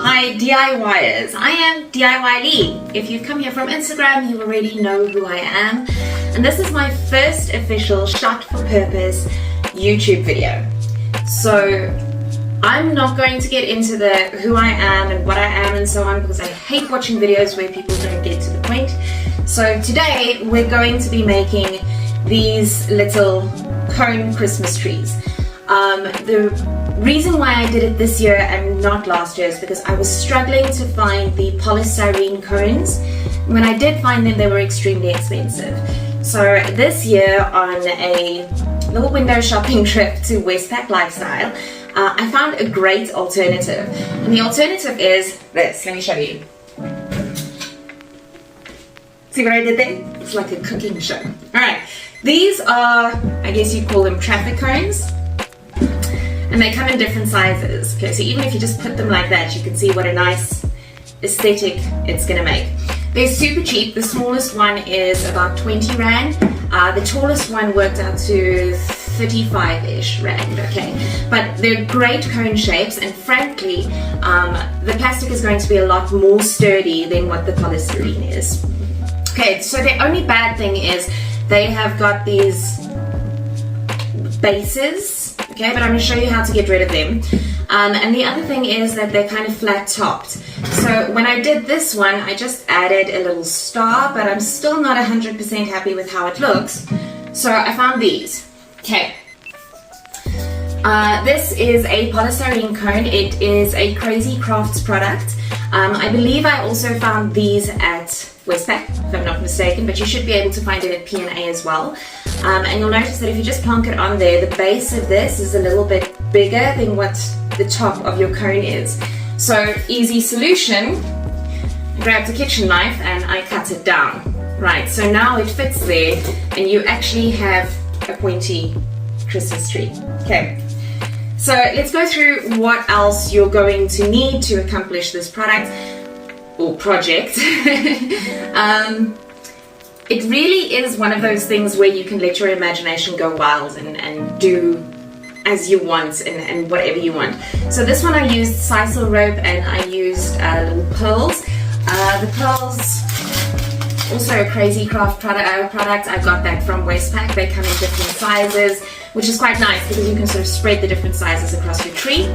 Hi DIYers, I am DIY Lee. If you've come here from Instagram, you already know who I am. And this is my first official shot for purpose YouTube video. So I'm not going to get into the who I am and what I am and so on, because I hate watching videos where people don't get to the point. So today we're going to be making these little cone Christmas trees. The reason why I did it this year and not last year is because I was struggling to find the polystyrene cones. When I did find them, they were extremely expensive. So this year, on a little window shopping trip to Westpac Lifestyle, I found a great alternative. And the alternative is this. Let me show you. See what I did there? It's like a cooking show. Alright, these are, I guess you'd call them traffic cones. And they come in different sizes. Okay, so even if you just put them like that, you can see what a nice aesthetic it's gonna make. They're super cheap. The smallest one is about 20 Rand. The tallest one worked out to 35-ish Rand, okay? But they're great cone shapes, and frankly, the plastic is going to be a lot more sturdy than what the polystyrene is. Okay, so the only bad thing is they have got these bases, okay, but I'm going to show you how to get rid of them. And the other thing is that they're kind of flat topped. So when I did this one, I just added a little star, but I'm still not 100% happy with how it looks. So I found these. Okay. This is a polystyrene cone. It is a Crazy Crafts product. I believe I also found these at Westpac, if I'm not mistaken, but you should be able to find it at P&A as well. And you'll notice that if you just plonk it on there, the base of this is a little bit bigger than what the top of your cone is. So easy solution, I grabbed a kitchen knife and I cut it down. Right, so now it fits there and you actually have a pointy Christmas tree. Okay, so let's go through what else you're going to need to accomplish this product or project. It really is one of those things where you can let your imagination go wild and do as you want and whatever you want. So this one I used sisal rope and I used little pearls. The pearls, also a Crazy Craft product. I got that from Westpac. They come in different sizes, which is quite nice because you can sort of spread the different sizes across your tree.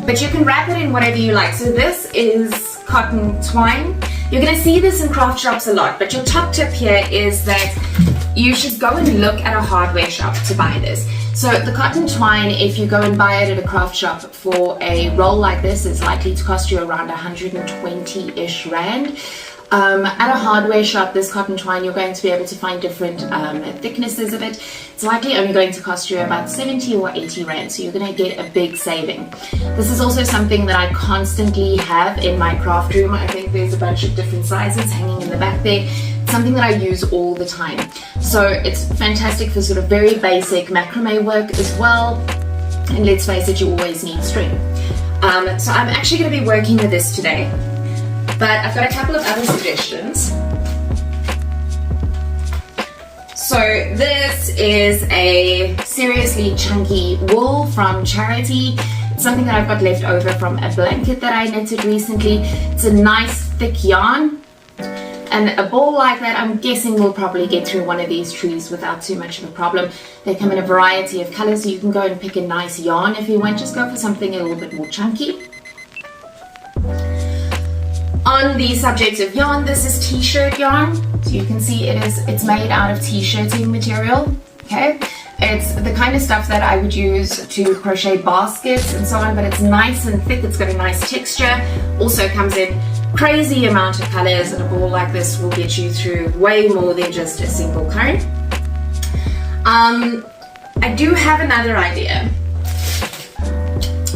But you can wrap it in whatever you like. So this is cotton twine. You're going to see this in craft shops a lot, but your top tip here is that you should go and look at a hardware shop to buy this. So the cotton twine, if you go and buy it at a craft shop for a roll like this, it's likely to cost you around 120-ish Rand. At a hardware shop, this cotton twine, you're going to be able to find different thicknesses of it. It's likely only going to cost you about 70 or 80 Rand, so you're going to get a big saving. This is also something that I constantly have in my craft room. I think there's a bunch of different sizes hanging in the back there. It's something that I use all the time. So it's fantastic for sort of very basic macrame work as well. And let's face it, you always need string. So I'm actually going to be working with this today. But I've got a couple of other suggestions. So this is a seriously chunky wool from Charity. It's something that I've got left over from a blanket that I knitted recently. It's a nice thick yarn. And a ball like that, I'm guessing will probably get through one of these trees without too much of a problem. They come in a variety of colors, so you can go and pick a nice yarn if you want. Just go for something a little bit more chunky. On the subject of yarn, this is t-shirt yarn. So you can see it's made out of t-shirting material. Okay, it's the kind of stuff that I would use to crochet baskets and so on, but it's nice and thick. It's got a nice texture. Also comes in crazy amount of colors, and a ball like this will get you through way more than just a single cone. I do have another idea.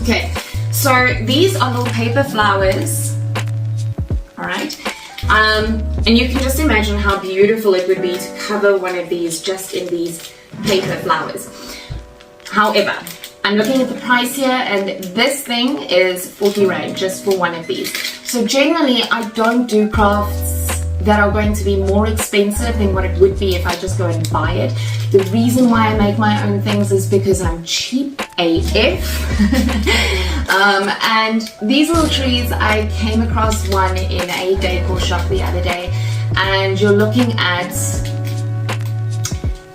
Okay, so these are little paper flowers. Alright, and you can just imagine how beautiful it would be to cover one of these just in these paper flowers. However, I'm looking at the price here, and this thing is 40 Rand just for one of these. So generally I don't do crafts that are going to be more expensive than what it would be if I just go and buy it. The reason why I make my own things is because I'm cheap AF. And these little trees, I came across one in a decor shop the other day, and you're looking at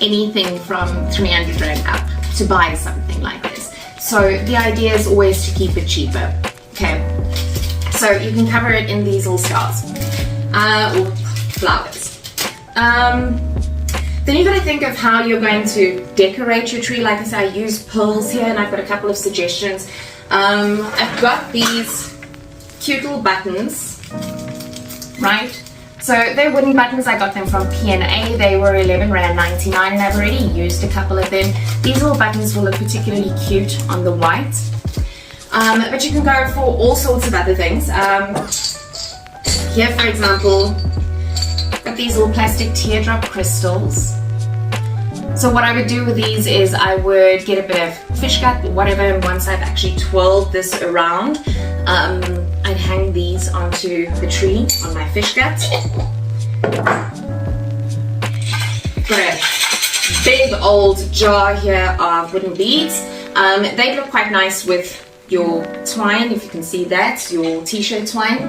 anything from 300 Rand up to buy something like this. So the idea is always to keep it cheaper. Okay, so you can cover it in these little stars or flowers. Then you've got to think of how you're going to decorate your tree. Like I said, I use pearls here, and I've got a couple of suggestions. I've got these cute little buttons, right? So they're wooden buttons. I got them from P&A. They were 11 Rand 99, and I've already used a couple of them. These little buttons will look particularly cute on the white. But you can go for all sorts of other things. Here, for example, got these little plastic teardrop crystals. So what I would do with these is I would get a bit of fish gut, whatever, and once I've actually twirled this around, I'd hang these onto the tree on my fish gut. Got a big old jar here of wooden beads. They look quite nice with your twine, if you can see that, your t-shirt twine.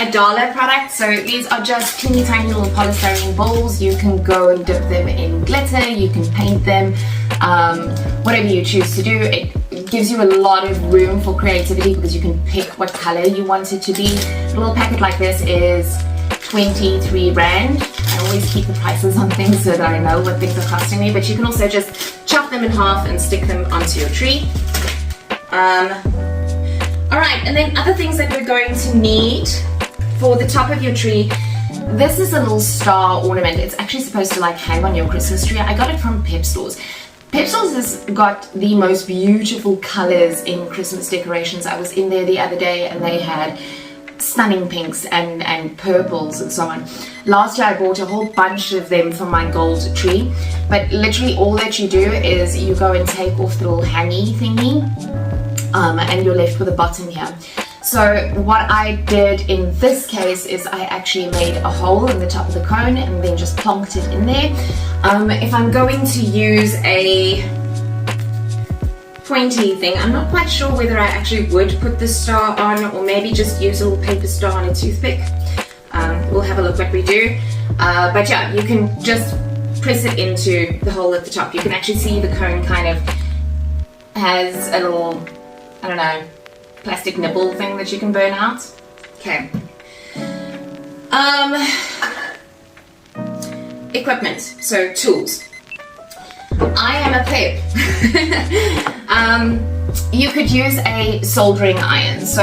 A dollar product, so these are just teeny tiny little polystyrene balls. You can go and dip them in glitter, you can paint them, whatever you choose to do. It gives you a lot of room for creativity because you can pick what color you want it to be. A little packet like this is 23 Rand. I always keep the prices on things so that I know what things are costing me, but you can also just chop them in half and stick them onto your tree. Alright, and then other things that we're going to need for the top of your tree. This is a little star ornament. It's actually supposed to like hang on your Christmas tree. I got it from Pep Stores. Pep Stores has got the most beautiful colors in Christmas decorations. I was in there the other day and they had stunning pinks and purples and so on. Last year I bought a whole bunch of them for my gold tree, but literally all that you do is you go and take off the little hangy thingy, and you're left with the bottom here. So what I did in this case is I actually made a hole in the top of the cone and then just plonked it in there. If I'm going to use a pointy thing, I'm not quite sure whether I actually would put the star on or maybe just use a little paper star on a toothpick. We'll have a look what we do. But yeah, you can just press it into the hole at the top. You can actually see the cone kind of has a little, I don't know, plastic nipple thing that you can burn out. Okay. Equipment, so tools. I am a pleb. You could use a soldering iron. So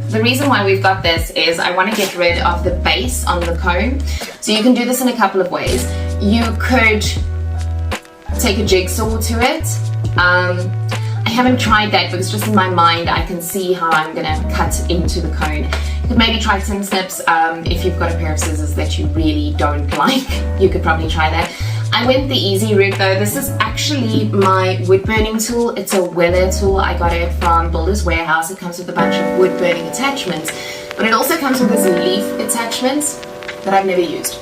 the reason why we've got this is I want to get rid of the base on the cone. So you can do this in a couple of ways. You could take a jigsaw to it. I haven't tried that because just in my mind I can see how I'm going to cut into the cone. You could maybe try tin snips. If you've got a pair of scissors that you really don't like, you could probably try that. I went the easy route though. This is actually my wood burning tool. It's a Weller tool. I got it from Builder's Warehouse. It comes with a bunch of wood burning attachments, but it also comes with this leaf attachment that I've never used.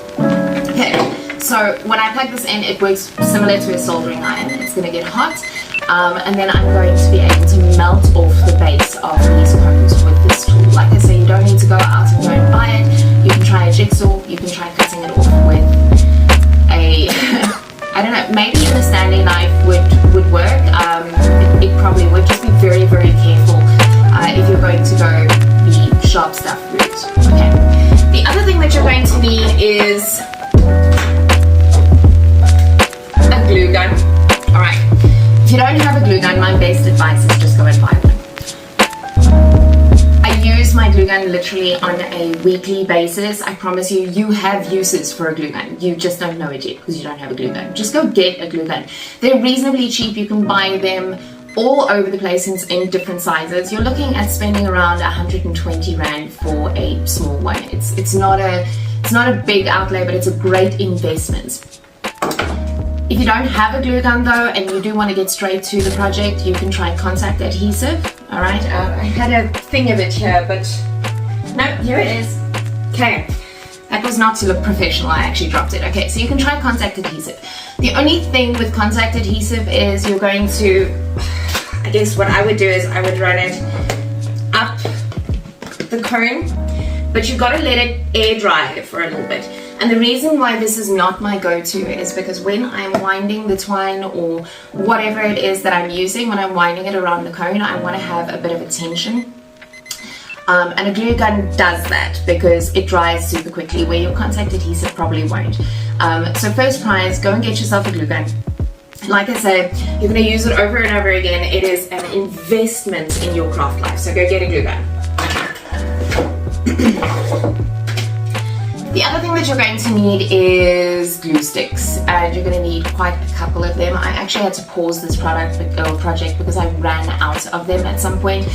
Okay, so when I plug this in, it works similar to a soldering iron. It's going to get hot. And then I'm going to be able to melt off the base of these cones with this tool. Like I say, you don't need to go out and go and buy it. You can try a jigsaw, you can try cutting it off with a, I don't know, maybe even a Stanley knife would work. It probably would. Just be very, very careful if you're going to go the sharp stuff route. Okay. The other thing that you're going to need is a glue gun. Alright. If you don't have a glue gun, my best advice is just go and buy one. I use my glue gun literally on a weekly basis. I promise you, you have uses for a glue gun. You just don't know it yet because you don't have a glue gun. Just go get a glue gun. They're reasonably cheap. You can buy them all over the place in different sizes. You're looking at spending around 120 Rand for a small one. It's not a big outlay, but it's a great investment. If you don't have a glue gun though, and you do want to get straight to the project, you can try contact adhesive. Alright, I had a thing of it here, but No, here it is. Okay, that was not to look professional, I actually dropped it. Okay, so you can try contact adhesive. The only thing with contact adhesive is you're going to, I guess what I would do is I would run it up the cone, but you've got to let it air dry for a little bit. And the reason why this is not my go-to is because when I'm winding the twine or whatever it is that I'm using, when I'm winding it around the cone, I want to have a bit of a tension. And a glue gun does that because it dries super quickly, where your contact adhesive probably won't. So first prize, go and get yourself a glue gun. Like I said, you're going to use it over and over again. It is an investment in your craft life, so go get a glue gun. The other thing that you're going to need is glue sticks, and you're going to need quite a couple of them. I actually had to pause this project because I ran out of them at some point.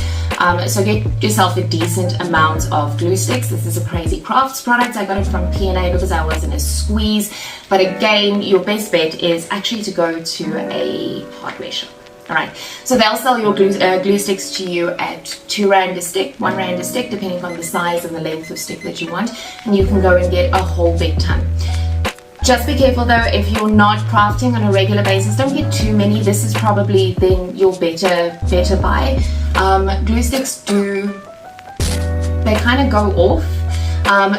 So get yourself a decent amount of glue sticks. This is a Crazy Crafts product. I got it from P&A because I was in a squeeze. But again, your best bet is actually to go to a hardware shop. Alright, so they'll sell your glue sticks to you at R2 a stick, R1 a stick, depending on the size and the length of stick that you want, and you can go and get a whole big ton. Just be careful though, if you're not crafting on a regular basis, don't get too many. This is probably then your better buy. Glue sticks they kind of go off.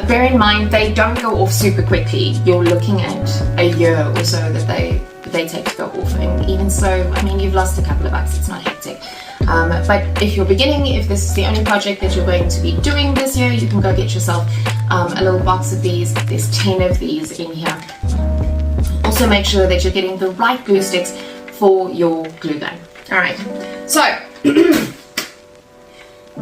Bear in mind, they don't go off super quickly. You're looking at a year or so that they take to go off, and even so, I mean, you've lost a couple of bucks. It's not hectic. But if you're beginning, if this is the only project that you're going to be doing this year, you can go get yourself a little box of these. There's 10 of these in here. Also make sure that you're getting the right glue sticks for your glue gun. Alright, so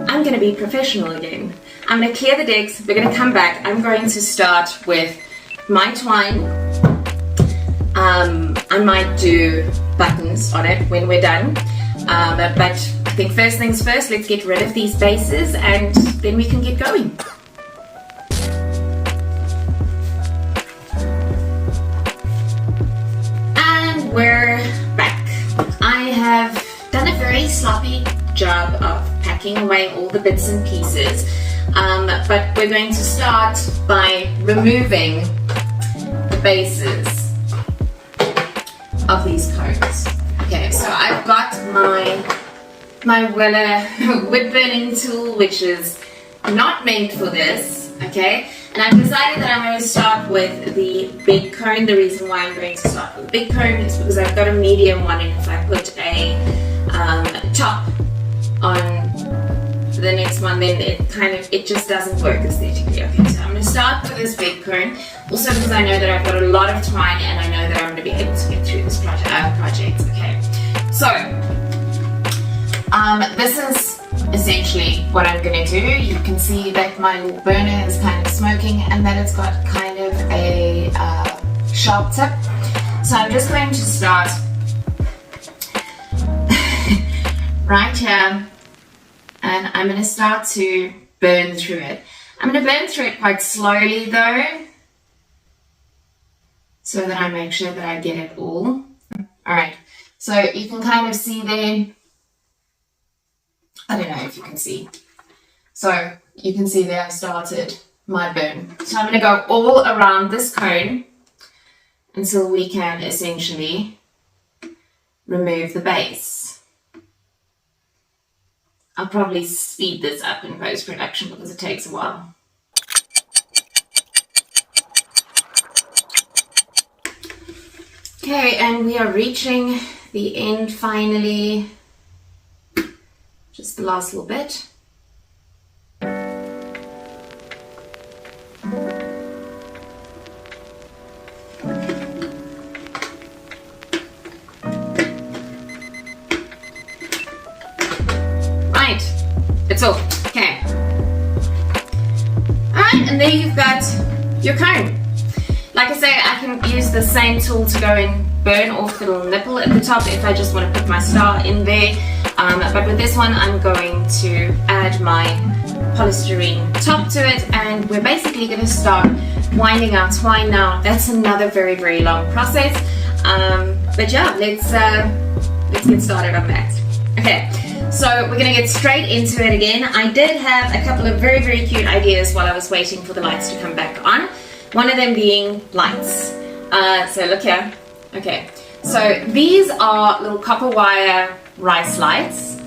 I'm going to be professional again. I'm going to clear the decks, we're going to come back. I'm going to start with my twine. I might do buttons on it when we're done, but I think first things first, let's get rid of these bases and then we can get going. And we're back. I have done a very sloppy job of packing away all the bits and pieces, but we're going to start by removing the bases of these cones. Okay, so I've got my wood burning tool, which is not made for this, okay? And I've decided that I'm going to start with the big cone. The reason why I'm going to start with the big cone is because I've got a medium one, and if I put a top on the next one, then it just doesn't work aesthetically. Okay, so I'm going to start with this big cone, also because I know that I've got a lot of twine and I know that I'm going to be able to get through this project. Okay, so this is essentially what I'm going to do. You can see that my little burner is kind of smoking and that it's got kind of a sharp tip. So I'm just going to start right here, and I'm going to start to burn through it. I'm going to burn through it quite slowly though, so that I make sure that I get it all. Alright, so you can kind of see there, I don't know if you can see. So you can see there I've started my burn. So I'm going to go all around this cone until we can essentially remove the base. I'll probably speed this up in post-production because it takes a while. Okay, and we are reaching the end finally. Just the last little bit. It's all. Okay. Alright, and there you've got your cone. Like I say, I can use the same tool to go and burn off the little nipple at the top if I just want to put my star in there. But with this one, I'm going to add my polystyrene top to it, and we're basically going to start winding our twine now. That's another very, very long process. But yeah, let's get started on that. Okay. So we're going to get straight into it again. I did have a couple of very, very cute ideas while I was waiting for the lights to come back on. One of them being lights. So look here. Okay, so these are little copper wire rice lights.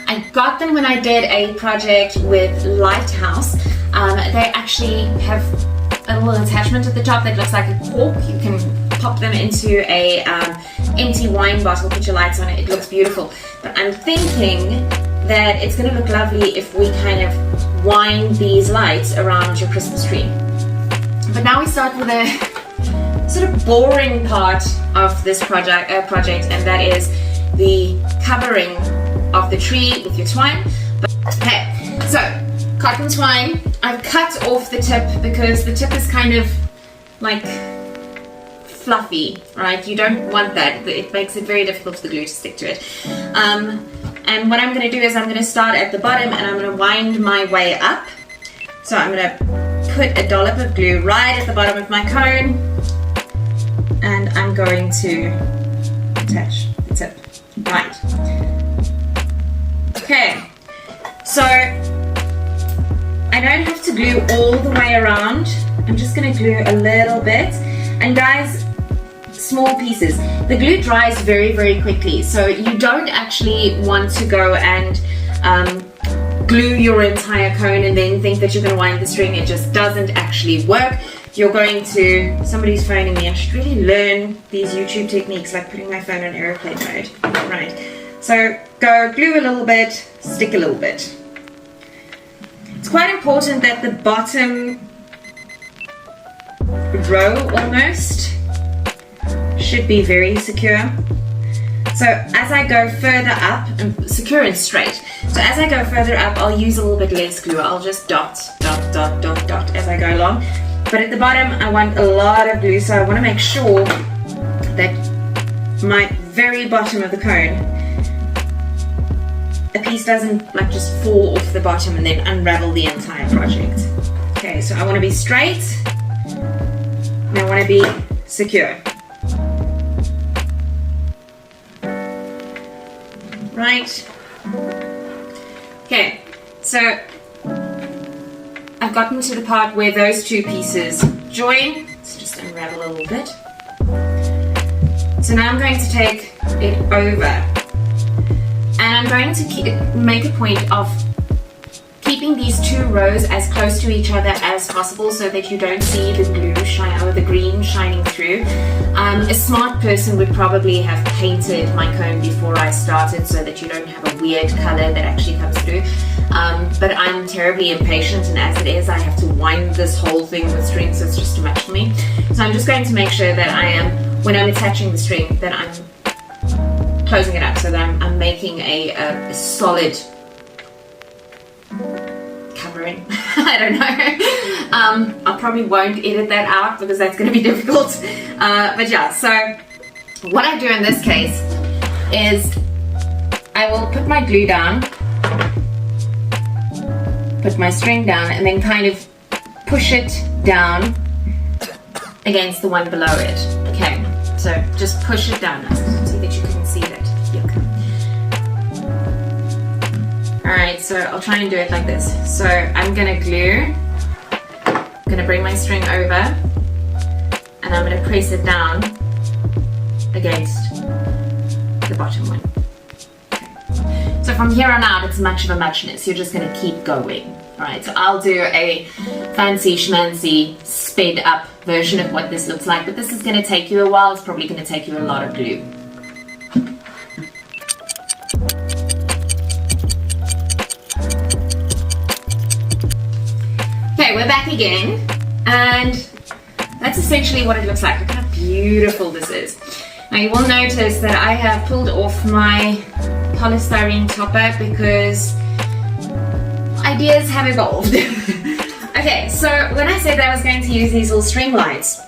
I got them when I did a project with Lighthouse. They actually have a little attachment at the top that looks like a cork. You can pop them into a empty wine bottle, put your lights on it. It looks beautiful. But I'm thinking that it's going to look lovely if we kind of wind these lights around your Christmas tree. But now we start with a sort of boring part of this project, and that is the covering of the tree with your twine. Okay, so cotton twine. I've cut off the tip because the tip is kind of like fluffy, right? You don't want that. It makes it very difficult for the glue to stick to it. And what I'm going to do is I'm going to start at the bottom and I'm going to wind my way up. So I'm going to put a dollop of glue right at the bottom of my cone and I'm going to attach the tip. Right. Okay. So I don't have to glue all the way around. I'm just going to glue a little bit. And guys, small pieces. The glue dries very, very quickly, so you don't actually want to go and glue your entire cone and then think that you're going to wind the string. It just doesn't actually work. You're going to, somebody's phoning me, I should really learn these YouTube techniques like putting my phone on airplane mode. Right, so go glue a little bit, stick a little bit. It's quite important that the bottom row almost should be very secure. So as I go further up, and secure and straight. So as I go further up, I'll use a little bit less glue. I'll just dot, dot, dot, dot, dot as I go along. But at the bottom, I want a lot of glue, so I want to make sure that my very bottom of the cone, a piece doesn't like just fall off the bottom and then unravel the entire project. Okay, so I want to be straight and I want to be secure. Right. Okay, so I've gotten to the part where those two pieces join. Let's just unravel a little bit. So now I'm going to take it over and I'm going to make a point of keeping these two rows as close to each other as possible so that you don't see the glue shine or the green shining through. A smart person would probably have painted my cone before I started so that you don't have a weird color that actually comes through. But I'm terribly impatient, and as it is, I have to wind this whole thing with string, so it's just too much for me. So I'm just going to make sure that I am, when I'm attaching the string, that I'm closing it up so that I'm making a solid covering. I don't know. I probably won't edit that out because that's going to be difficult. But yeah, so what I do in this case is I will put my glue down, put my string down, and then kind of push it down against the one below it. Okay, so just push it down so that you can see that. Alright, so I'll try and do it like this. So I'm going to glue, I'm going to bring my string over, and I'm going to press it down against the bottom one. Okay. So from here on out, it's much of a muchness. You're just going to keep going. Alright, so I'll do a fancy schmancy sped up version of what this looks like, but this is going to take you a while. It's probably going to take you a lot of glue. Okay, we're back again, and that's essentially what it looks like. Look how beautiful this is. Now you will notice that I have pulled off my polystyrene topper because ideas have evolved. Okay, so when I said that I was going to use these little string lights,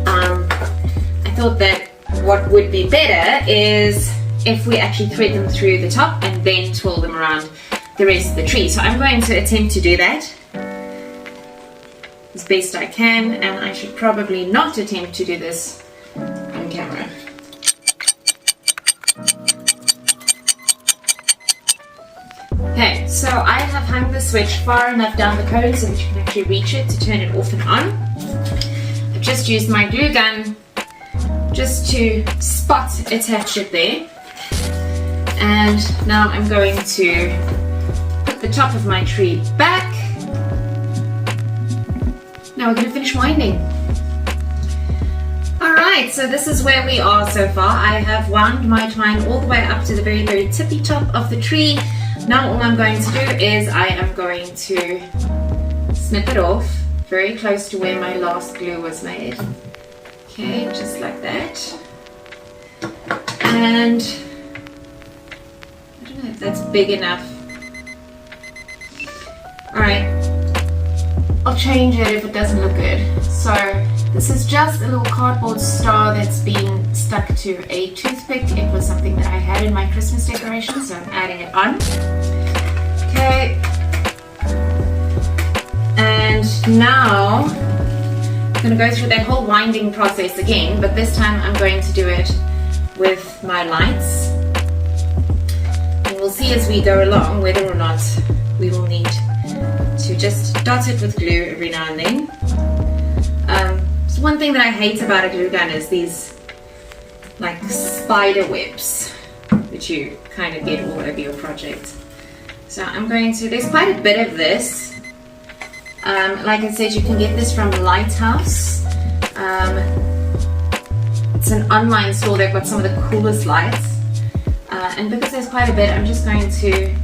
I thought that what would be better is if we actually thread them through the top and then twirl them around the rest of the tree. So I'm going to attempt to do that as best I can, and I should probably not attempt to do this on camera. Okay, so I have hung the switch far enough down the cone so that you can actually reach it to turn it off and on. I've just used my glue gun just to spot attach it there. And now I'm going to put the top of my tree back. Now we're going to finish winding. Alright, so this is where we are so far. I have wound my twine all the way up to the very, very tippy top of the tree. Now all I'm going to do is I am going to snip it off very close to where my last glue was made. Okay, just like that. And I don't know if that's big enough. Alright, I'll change it if it doesn't look good. So this is just a little cardboard star that's been stuck to a toothpick. It was something that I had in my Christmas decoration, so I'm adding it on. Okay. And now I'm going to go through that whole winding process again, but this time I'm going to do it with my lights. And we'll see as we go along whether or not we will need to just dot it with glue every now and then. So one thing that I hate about a glue gun is these like spider webs which you kind of get all over your project. So I'm going to, there's quite a bit of this. Like I said, you can get this from Lighthouse. It's an online store, they've got some of the coolest lights. And because there's quite a bit, I'm just going to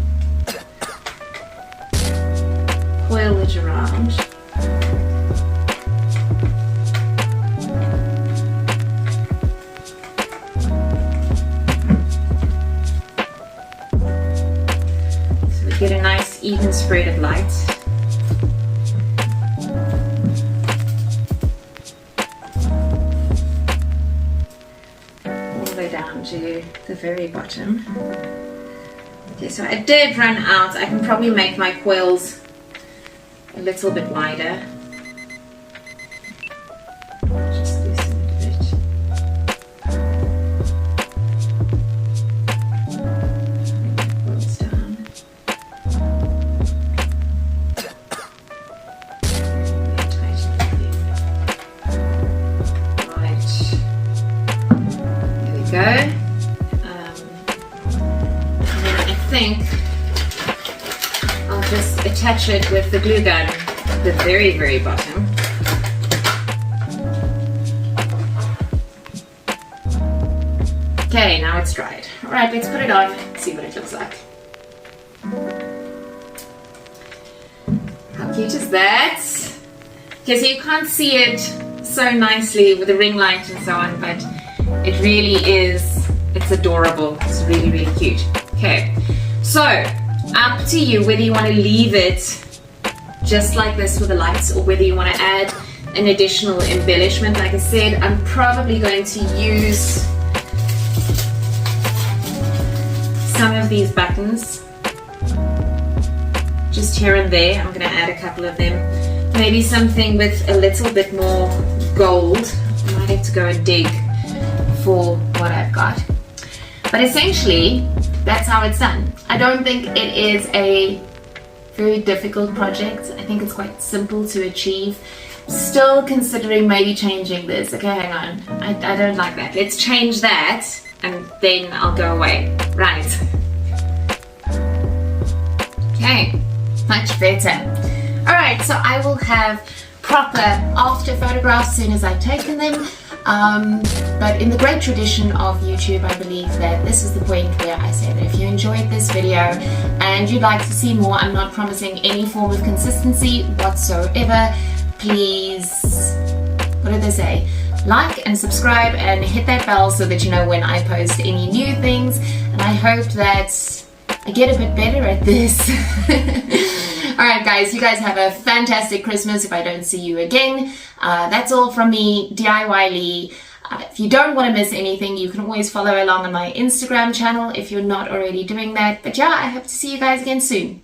coil it around. So we get a nice even spread of light. All the way down to the very bottom. Okay, so I did run out. I can probably make my coils a little bit wider. Just loosen it a bit. Coils down. Right. There we go. I think I'll just attach it with the glue gun at the very, very bottom. Okay, now it's dried. Alright, let's put it on, see what it looks like. How cute is that? Okay, so you can't see it so nicely with the ring light and so on, but it really is, it's adorable. It's really, really cute. Okay, so up to you whether you want to leave it just like this with the lights or whether you want to add an additional embellishment. Like I said, I'm probably going to use some of these buttons just here and there. I'm going to add a couple of them. Maybe something with a little bit more gold. I might have to go and dig for what I've got. But essentially, that's how it's done. I don't think it is a very difficult project. I think it's quite simple to achieve. Still considering maybe changing this. Okay, hang on. I don't like that. Let's change that and then I'll go away. Right. Okay, much better. Alright, so I will have proper after photographs as soon as I've taken them. But in the great tradition of YouTube, I believe that this is the point where I say that if you enjoyed this video and you'd like to see more, I'm not promising any form of consistency whatsoever. Please, what did they say? Like and subscribe and hit that bell so that you know when I post any new things. And I hope that I get a bit better at this. Alright guys, you guys have a fantastic Christmas if I don't see you again. That's all from me, DIY Lee. If you don't want to miss anything, you can always follow along on my Instagram channel if you're not already doing that. But yeah, I hope to see you guys again soon.